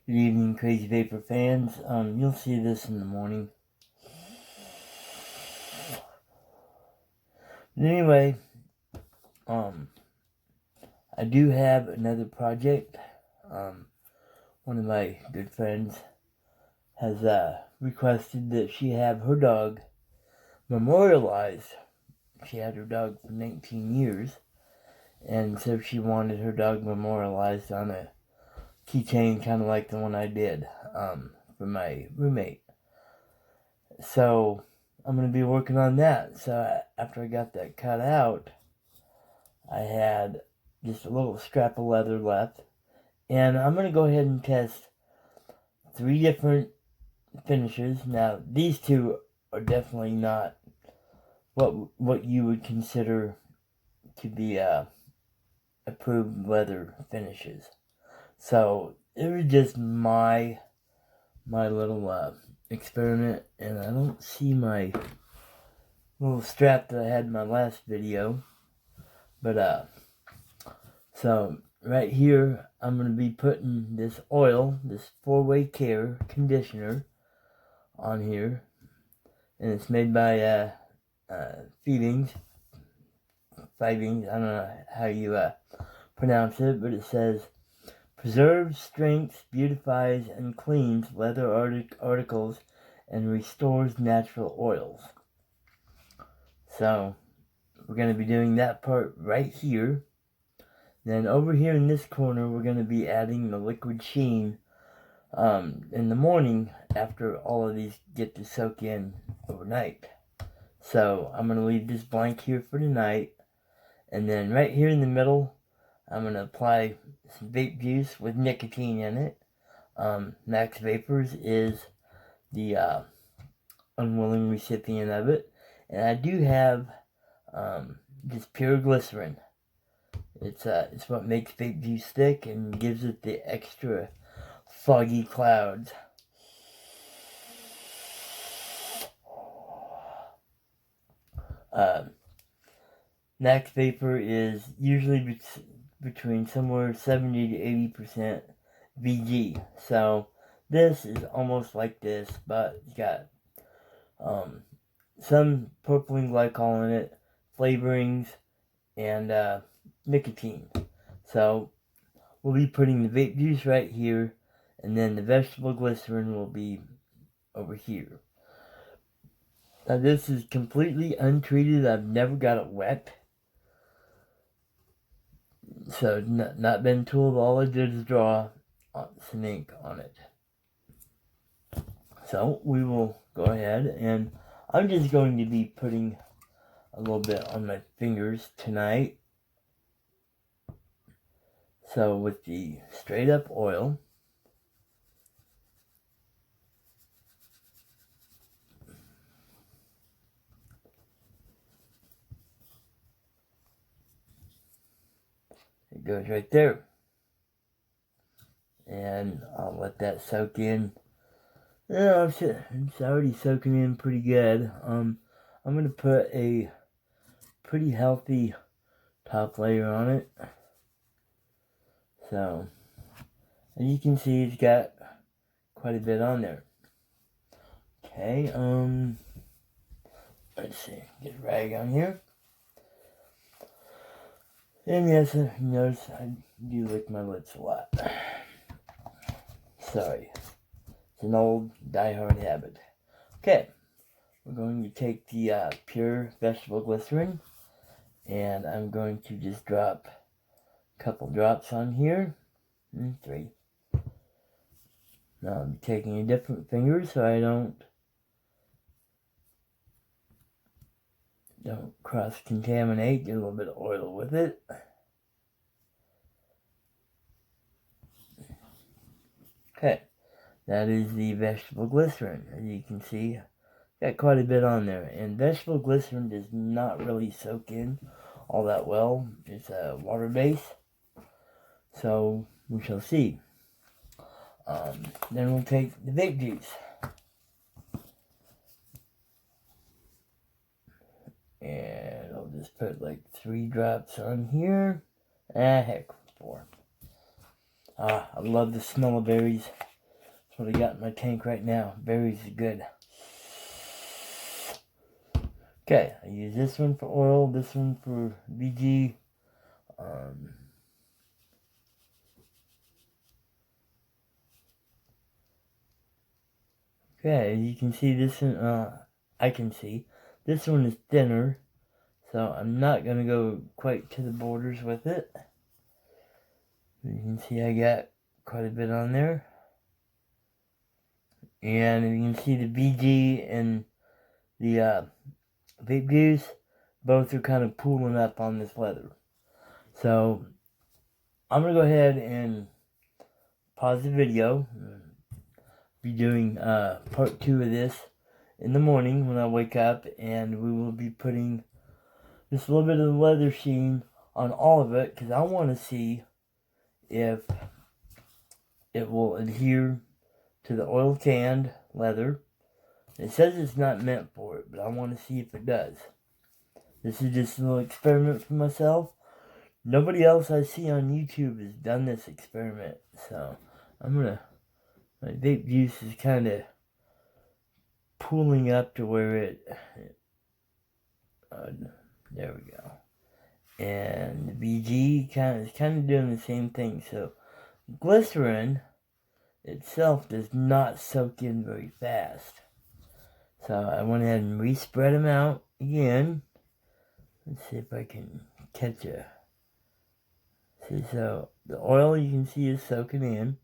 Good evening, Crazy Vapor fans. You'll see this in the morning. But anyway, I do have another project. One of my good friends has requested that she have her dog memorialized. She had her dog for 19 years, and so she wanted her dog memorialized on a keychain, kind of like the one I did for my roommate. So I'm going to be working on that. So after I got that cut out, I had just a little scrap of leather left, and I'm going to go ahead and test 3 different finishes. Now these two are definitely not what you would consider to be approved leather finishes. So it was just my little experiment, and I don't see my little strap that I had in my last video, but so right here I'm going to be putting this oil, this 4-way care conditioner on here, and it's made by Fivings, I don't know how you pronounce it, but it says preserves, strengthens, beautifies, and cleans leather articles and restores natural oils. So we're going to be doing that part right here. Then over here in this corner, we're going to be adding the liquid sheen in the morning after all of these get to soak in overnight. So I'm going to leave this blank here for tonight. And then right here in the middle, I'm going to apply some vape juice with nicotine in it. Max Vapors is the unwilling recipient of it. And I do have just pure glycerin. It's what makes vape juice thick and gives it the extra foggy clouds. Max Vapor is usually between somewhere 70 to 80% VG. So this is almost like this, but it's got some propylene glycol in it, flavorings, and nicotine. So we'll be putting the vape juice right here, and then the vegetable glycerin will be over here. Now this is completely untreated. I've never got it wet. So not been tooled. All I did is draw some ink on it. So we will go ahead, and I'm just going to be putting a little bit on my fingers tonight. So with the straight up oil, it goes right there. And I'll let that soak in. Yeah, it's already soaking in pretty good. I'm going to put a pretty healthy top layer on it. So, as you can see, it's got quite a bit on there. Okay, let's see, get a rag on here. And yes, you notice I do lick my lips a lot. Sorry, it's an old die-hard habit. Okay, we're going to take the pure vegetable glycerin, and I'm going to just drop a couple drops on here. 3. Now I'm taking a different finger so I don't cross-contaminate. Get a little bit of oil with it. Okay, that is the vegetable glycerin. As you can see, got quite a bit on there. And vegetable glycerin does not really soak in all that well. It's a water base. So we shall see. Then we'll take the vape juice. And I'll just put like 3 drops on here. Heck, 4. I love the smell of berries. That's what I got in my tank right now. Berries are good. Okay, I use this one for oil, this one for BG. Okay, you can see this one, I can see. This one is thinner, so I'm not going to go quite to the borders with it. You can see I got quite a bit on there. And you can see the BG and the vape juice, both are kind of pooling up on this leather. So I'm going to go ahead and pause the video. Be doing part 2 of this in the morning when I wake up, and we will be putting just a little bit of the leather sheen on all of it, because I want to see if it will adhere to the oil canned leather. It says it's not meant for it, but I want to see if it does. This is just a little experiment for myself. Nobody else I see on YouTube has done this experiment, so my vape juice is kind of pooling up to where there we go. And the BG is kind of doing the same thing. So glycerin itself does not soak in very fast. So I went ahead and respread them out again. Let's see if I can catch a. See, so the oil you can see is soaking in.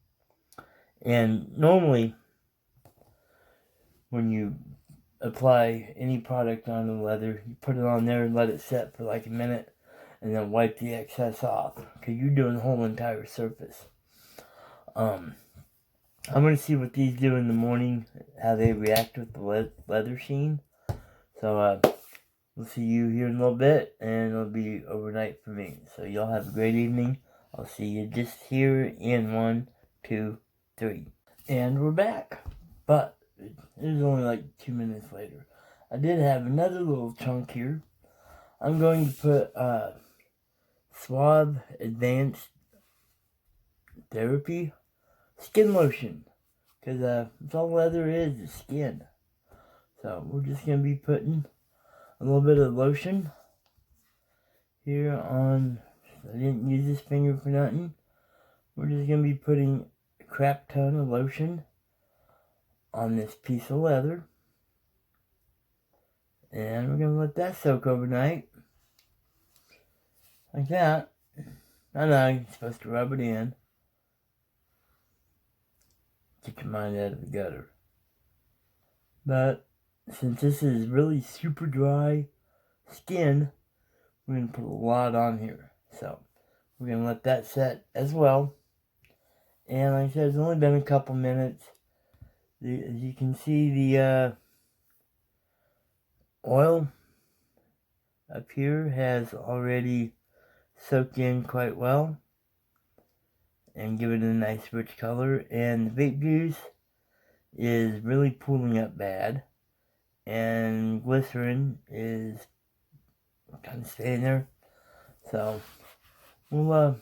And normally, when you apply any product on the leather, you put it on there and let it set for like a minute, and then wipe the excess off, because you're doing the whole entire surface. I'm going to see what these do in the morning, how they react with the leather sheen. So we'll see you here in a little bit, and it'll be overnight for me. So y'all have a great evening. I'll see you just here in 1, 2, 3. And we're back. But it was only like 2 minutes later. I did have another little chunk here. I'm going to put Suave Advanced Therapy Skin Lotion, because that's all leather is skin. So we're just going to be putting a little bit of lotion here on. I didn't use this finger for nothing. We're just going to be putting a crap ton of lotion on this piece of leather, and we're going to let that soak overnight like that. I know you're supposed to rub it in. Get your mind out of the gutter. But since this is really super dry skin, we're going to put a lot on here. So we're going to let that set as well. And like I said, it's only been a couple minutes. As you can see, the oil up here has already soaked in quite well and given it a nice rich color. And the vape juice is really pooling up bad. And glycerin is kind of staying there. So we'll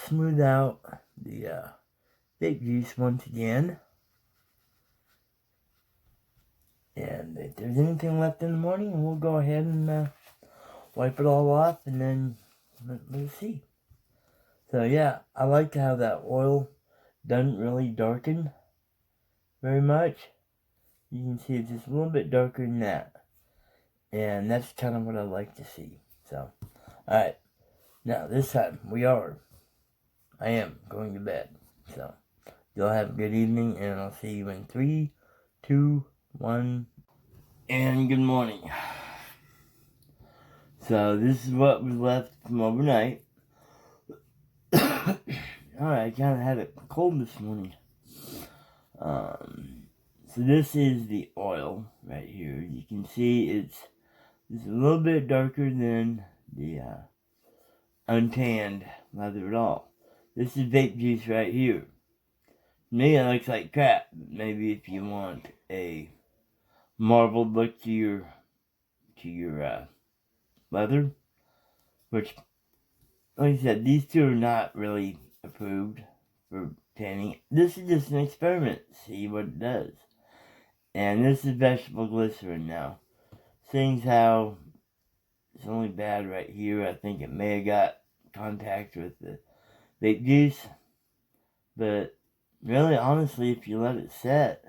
smooth out the vape juice once again. And if there's anything left in the morning, we'll go ahead and wipe it all off, and then let's see. So yeah, I like how that oil doesn't really darken very much. You can see it's just a little bit darker than that. And that's kind of what I like to see. So, alright. Now, this time, I am going to bed. So, y'all have a good evening, and I'll see you in 3, 2, 1. And good morning. So, this is what was left from overnight. Alright, I kind of had a cold this morning. So this is the oil right here. You can see it's a little bit darker than the untanned leather at all. This is vape juice right here. To me, it looks like crap. Maybe if you want a marbled look to your leather, which, like I said, these two are not really a approved for tanning. This is just an experiment. See what it does. And this is vegetable glycerin now. Seeing how it's only bad right here, I think it may have got contact with the vape juice. But really, honestly, if you let it set,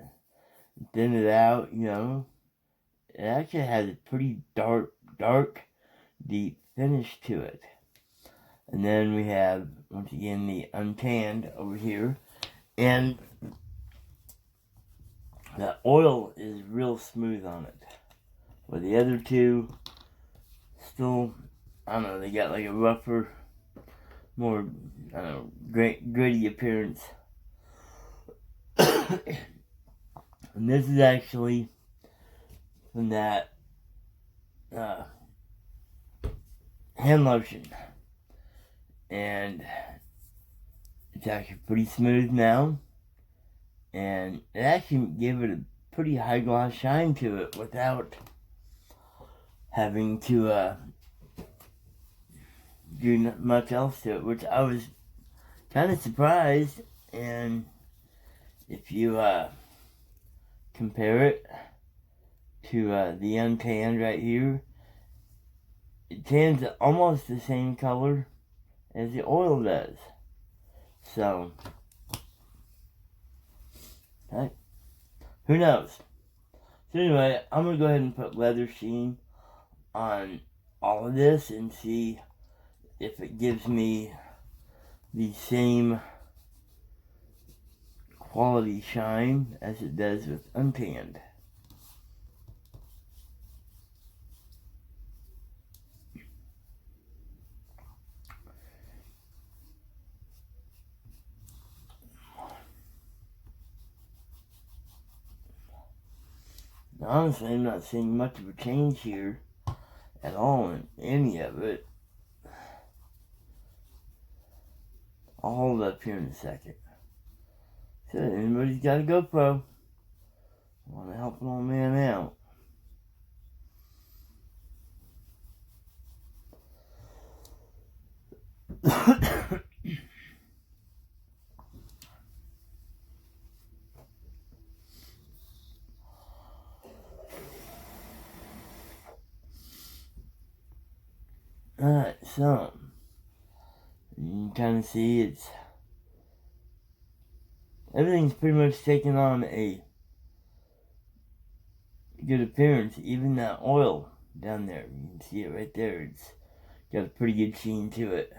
thin it out, it actually has a pretty dark, deep finish to it. And then we have, once again, the untanned over here. And the oil is real smooth on it. Where the other two still, I don't know, they got like a rougher, more, I don't know, gritty appearance. And this is actually from that hand lotion. And it's actually pretty smooth now. And it actually gave it a pretty high gloss shine to it without having to do much else to it, which I was kind of surprised. And if you compare it to the untanned right here, it tans almost the same color as the oil does. So, who knows? So anyway, I'm going to go ahead and put leather sheen on all of this and see if it gives me the same quality shine as it does with untanned. Honestly, I'm not seeing much of a change here at all in any of it. I'll hold it up here in a second. So, anybody's got a GoPro, I want to help an old man out. Alright, so you can kind of see everything's pretty much taken on a good appearance. Even that oil down there, you can see it right there. It's got a pretty good sheen to it.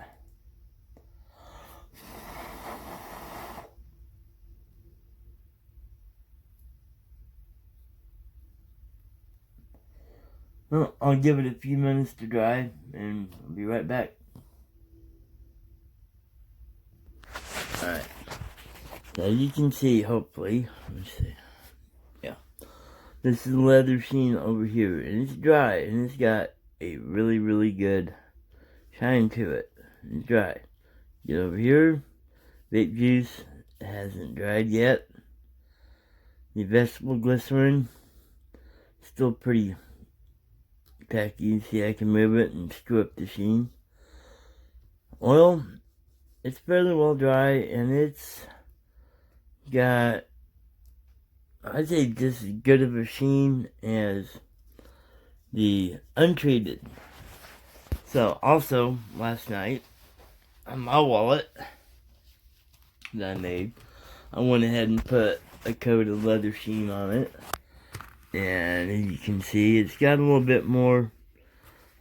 Well, I'll give it a few minutes to dry, and I'll be right back. Alright. Now you can see, hopefully, let me see. Yeah. This is leather sheen over here, and it's dry, and it's got a really, really good shine to it. It's dry. Get over here. Vape juice hasn't dried yet. The vegetable glycerin, still pretty tacky. You see I can move it and screw up the sheen. Oil, it's fairly well dry, and it's got, I'd say, just as good of a sheen as the untreated. So, also, last night, on my wallet that I made, I went ahead and put a coat of leather sheen on it. And as you can see, it's got a little bit more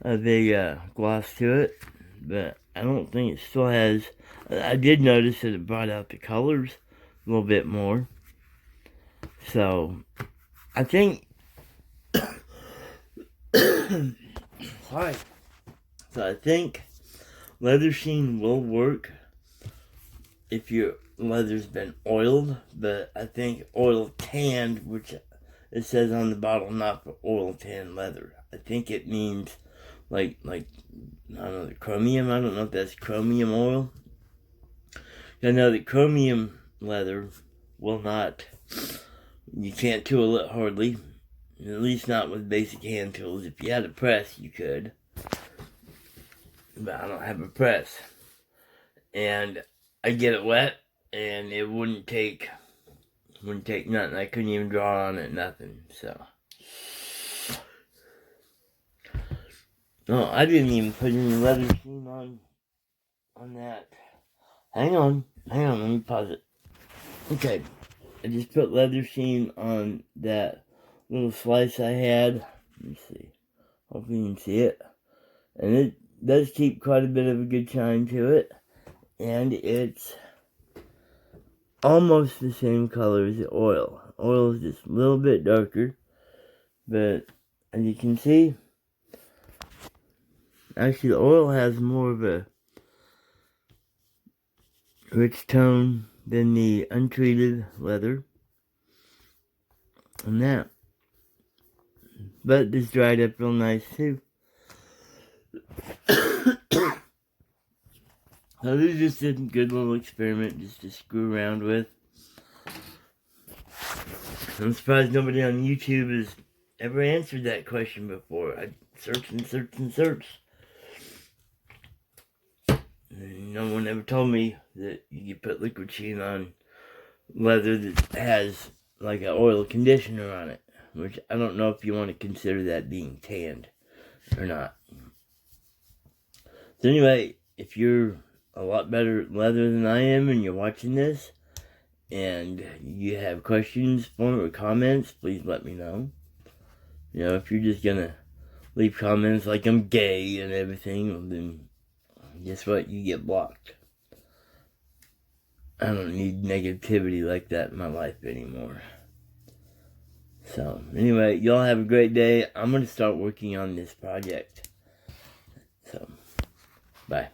of a gloss to it, but I don't think it still has. I did notice that it brought out the colors a little bit more. So, I think, sorry. So I think leather sheen will work if your leather's been oiled, but I think oil tanned, which it says on the bottle, not for oil tan leather. I think it means like I don't know, the chromium. I don't know if that's chromium oil. I know that chromium leather will not. You can't tool it hardly. At least not with basic hand tools. If you had a press, you could. But I don't have a press. And I'd get it wet, and it wouldn't take nothing. I couldn't even draw on it, nothing. So, no, I didn't even put any leather sheen on that. Hang on, let me pause it. Okay, I just put leather sheen on that little slice I had. Let me see. Hopefully you can see it. And it does keep quite a bit of a good shine to it. And it's almost the same color as the oil. Oil is just a little bit darker. But as you can see, actually the oil has more of a rich tone than the untreated leather. And that. But this dried up real nice too. So this is just a good little experiment just to screw around with. I'm surprised nobody on YouTube has ever answered that question before. I searched and searched and searched. And no one ever told me that you could put liquid sheen on leather that has like an oil conditioner on it. Which I don't know if you want to consider that being tanned or not. So anyway, if you're a lot better at leather than I am and you're watching this and you have questions or comments, please let me know. You know, if you're just gonna leave comments like I'm gay and everything, well then guess what? You get blocked. I don't need negativity like that in my life anymore. So anyway, y'all have a great day. I'm gonna start working on this project. So bye.